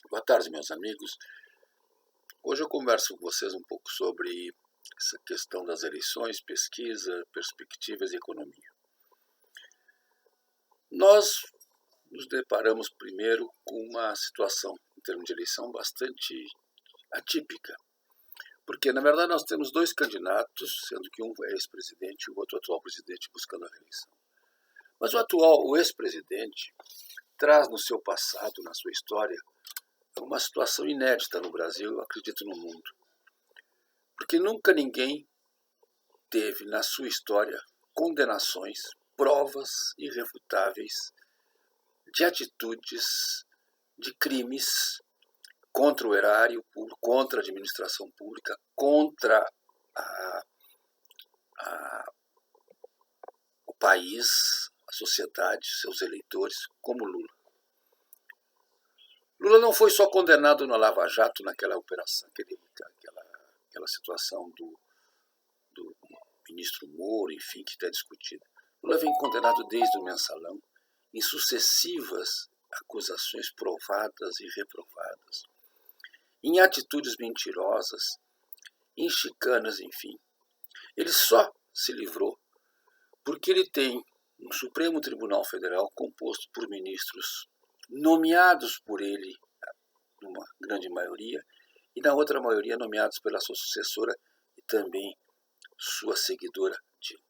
Boa tarde, meus amigos. Hoje eu converso com vocês um pouco sobre essa questão das eleições, pesquisa, perspectivas e economia. Nós nos deparamos primeiro com uma situação, em termos de eleição, bastante atípica. Porque, na verdade, nós temos dois candidatos, sendo que um é ex-presidente e o outro atual presidente buscando a reeleição. Mas o ex-presidente, traz no seu passado, na sua história, uma situação inédita no Brasil, eu acredito no mundo. Porque nunca ninguém teve na sua história condenações, provas irrefutáveis de atitudes, de crimes contra o erário público, contra a administração pública, contra o país, a sociedade, seus eleitores, como Lula. Lula não foi só condenado na Lava Jato, naquela operação, aquela situação do ministro Moro, enfim, que está discutida. Lula vem condenado desde o mensalão em sucessivas acusações provadas e reprovadas, em atitudes mentirosas, em chicanas, enfim. Ele só se livrou porque ele tem um Supremo Tribunal Federal composto por ministros nomeados por ele, numa grande maioria, e na outra maioria nomeados pela sua sucessora e também sua seguidora Dilma.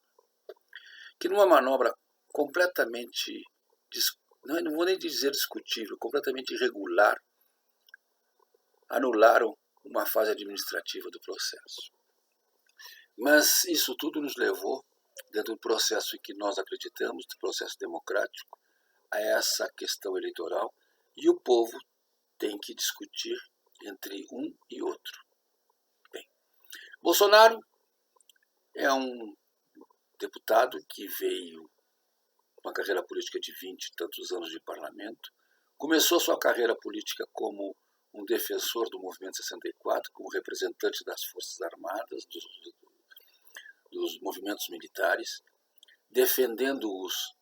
Que numa manobra completamente, não vou nem dizer discutível, completamente irregular, anularam uma fase administrativa do processo. Mas isso tudo nos levou, dentro do processo em que nós acreditamos, do processo democrático, a essa questão eleitoral, e o povo tem que discutir entre um e outro. Bem, Bolsonaro é um deputado que veio uma carreira política de 20 e tantos anos de parlamento, começou sua carreira política como um defensor do Movimento 64, como representante das Forças Armadas, dos movimentos militares, defendendo-os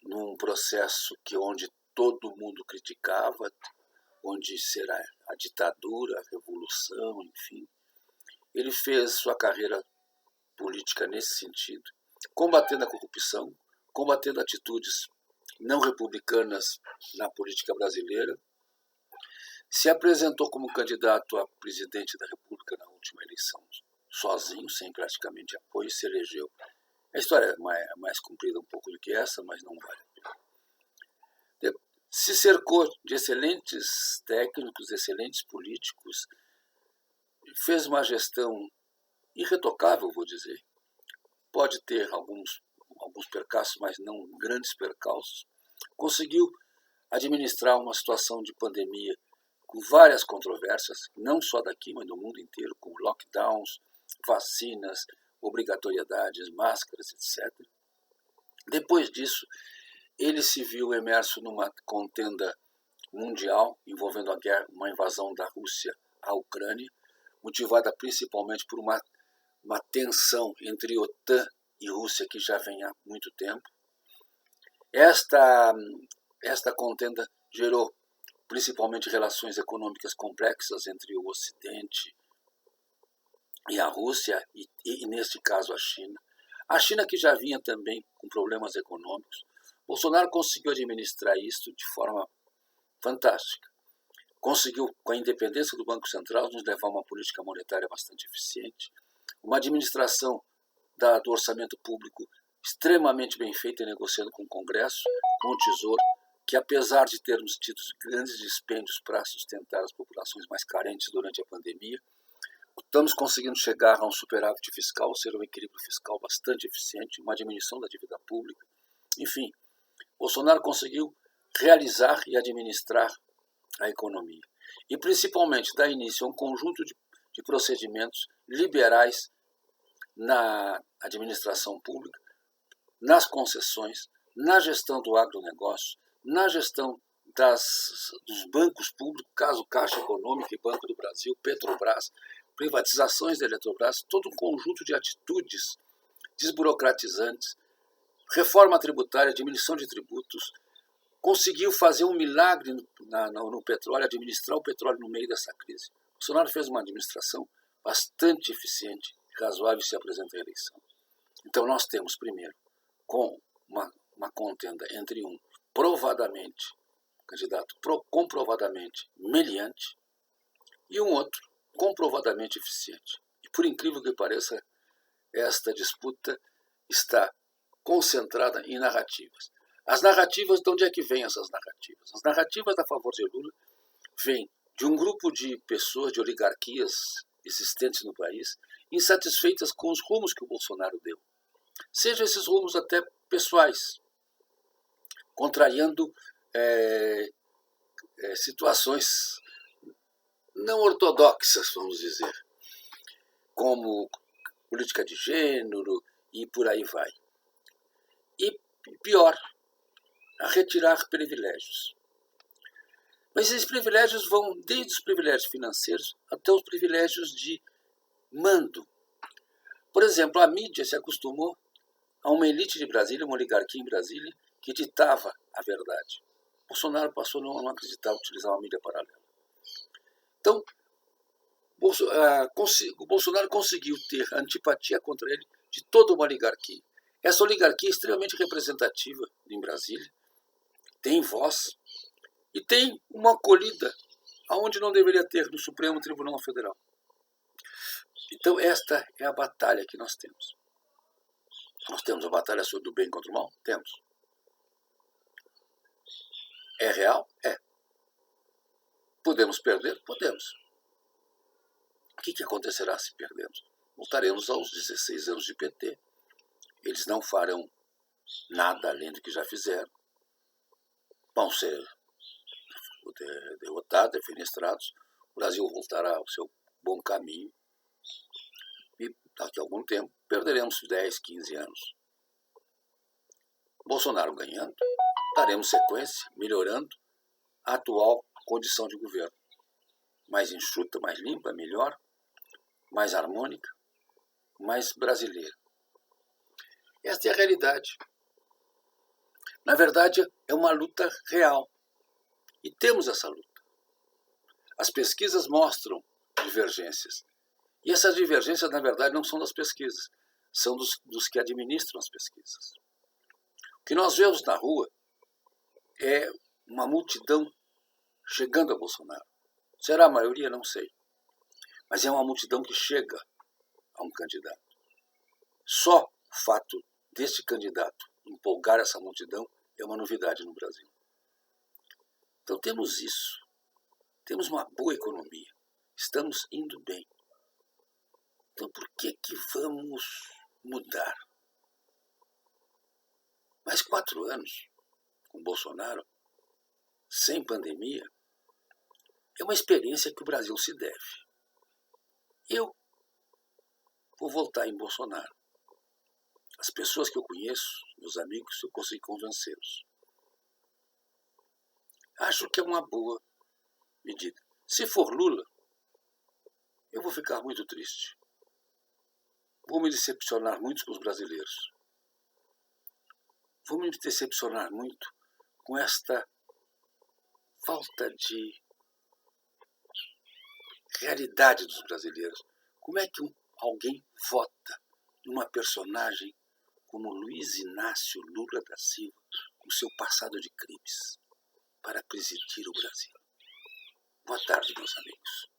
num processo onde todo mundo criticava, onde será a ditadura, a revolução, enfim. Ele fez sua carreira política nesse sentido, combatendo a corrupção, combatendo atitudes não republicanas na política brasileira, se apresentou como candidato a presidente da República na última eleição, sozinho, sem praticamente apoio, e se elegeu. A história é mais comprida um pouco do que essa, mas não vale a pena. Se cercou de excelentes técnicos, excelentes políticos, fez uma gestão irretocável, vou dizer. Pode ter alguns percalços, mas não grandes percalços. Conseguiu administrar uma situação de pandemia com várias controvérsias, não só daqui, mas do mundo inteiro, com lockdowns, vacinas, obrigatoriedades, máscaras, etc. Depois disso, ele se viu imerso numa contenda mundial envolvendo uma invasão da Rússia à Ucrânia, motivada principalmente por uma tensão entre OTAN e Rússia que já vem há muito tempo. Esta contenda gerou principalmente relações econômicas complexas entre o Ocidente e a Rússia, e neste caso a China. A China que já vinha também com problemas econômicos. Bolsonaro conseguiu administrar isso de forma fantástica. Conseguiu, com a independência do Banco Central, nos levar a uma política monetária bastante eficiente, uma administração do orçamento público extremamente bem feita, negociando com o Congresso, com o Tesouro, que apesar de termos tido grandes dispêndios para sustentar as populações mais carentes durante a pandemia, estamos conseguindo chegar a um superávit fiscal, ou seja, um equilíbrio fiscal bastante eficiente, uma diminuição da dívida pública. Enfim, Bolsonaro conseguiu realizar e administrar a economia. E principalmente dar início a um conjunto de procedimentos liberais na administração pública, nas concessões, na gestão do agronegócio, na gestão dos bancos públicos, caso Caixa Econômica e Banco do Brasil, Petrobras, privatizações da Eletrobras, todo um conjunto de atitudes desburocratizantes, reforma tributária, diminuição de tributos, conseguiu fazer um milagre no petróleo, administrar o petróleo no meio dessa crise. O Bolsonaro fez uma administração bastante eficiente e razoável e se apresenta à eleição. Então nós temos, primeiro, com uma contenda entre um provadamente, candidato comprovadamente meliante e um outro comprovadamente eficiente. E por incrível que pareça, esta disputa está concentrada em narrativas. As narrativas, de onde é que vêm essas narrativas? As narrativas a favor de Lula vêm de um grupo de pessoas, de oligarquias existentes no país, insatisfeitas com os rumos que o Bolsonaro deu. Sejam esses rumos até pessoais, contrariando situações não ortodoxas, vamos dizer, como política de gênero e por aí vai. E pior, a retirar privilégios. Mas esses privilégios vão desde os privilégios financeiros até os privilégios de mando. Por exemplo, a mídia se acostumou a uma elite de Brasília, uma oligarquia em Brasília, que ditava a verdade. Bolsonaro passou a não acreditar, utilizar uma mídia paralela. Então, o Bolsonaro conseguiu ter antipatia contra ele de toda uma oligarquia. Essa oligarquia é extremamente representativa em Brasília, tem voz e tem uma acolhida aonde não deveria ter, no Supremo Tribunal Federal. Então esta é a batalha que nós temos. Nós temos a batalha sobre o bem contra o mal? Temos. É real? É. Podemos perder? Podemos. O que acontecerá se perdermos? Voltaremos aos 16 anos de PT. Eles não farão nada além do que já fizeram. Vão ser derrotados, defenestrados. O Brasil voltará ao seu bom caminho. E daqui a algum tempo perderemos 10, 15 anos. Bolsonaro ganhando, daremos sequência, melhorando a atual condição de governo. Mais enxuta, mais limpa, melhor, mais harmônica, mais brasileira. Esta é a realidade. Na verdade, é uma luta real. E temos essa luta. As pesquisas mostram divergências. E essas divergências, na verdade, não são das pesquisas, são dos que administram as pesquisas. O que nós vemos na rua é uma multidão chegando a Bolsonaro. Será a maioria? Não sei. Mas é uma multidão que chega a um candidato. Só o fato deste candidato empolgar essa multidão é uma novidade no Brasil. Então temos isso. Temos uma boa economia. Estamos indo bem. Então por que vamos mudar? Mais 4 anos com Bolsonaro, sem pandemia, é uma experiência que o Brasil se deve. Eu vou votar em Bolsonaro. As pessoas que eu conheço, meus amigos, eu consigo convencê-los. Acho que é uma boa medida. Se for Lula, eu vou ficar muito triste. Vou me decepcionar muito com os brasileiros. Vou me decepcionar muito com esta falta de realidade dos brasileiros. Como é que alguém vota numa personagem como Luiz Inácio Lula da Silva, com seu passado de crimes, para presidir o Brasil? Boa tarde, meus amigos.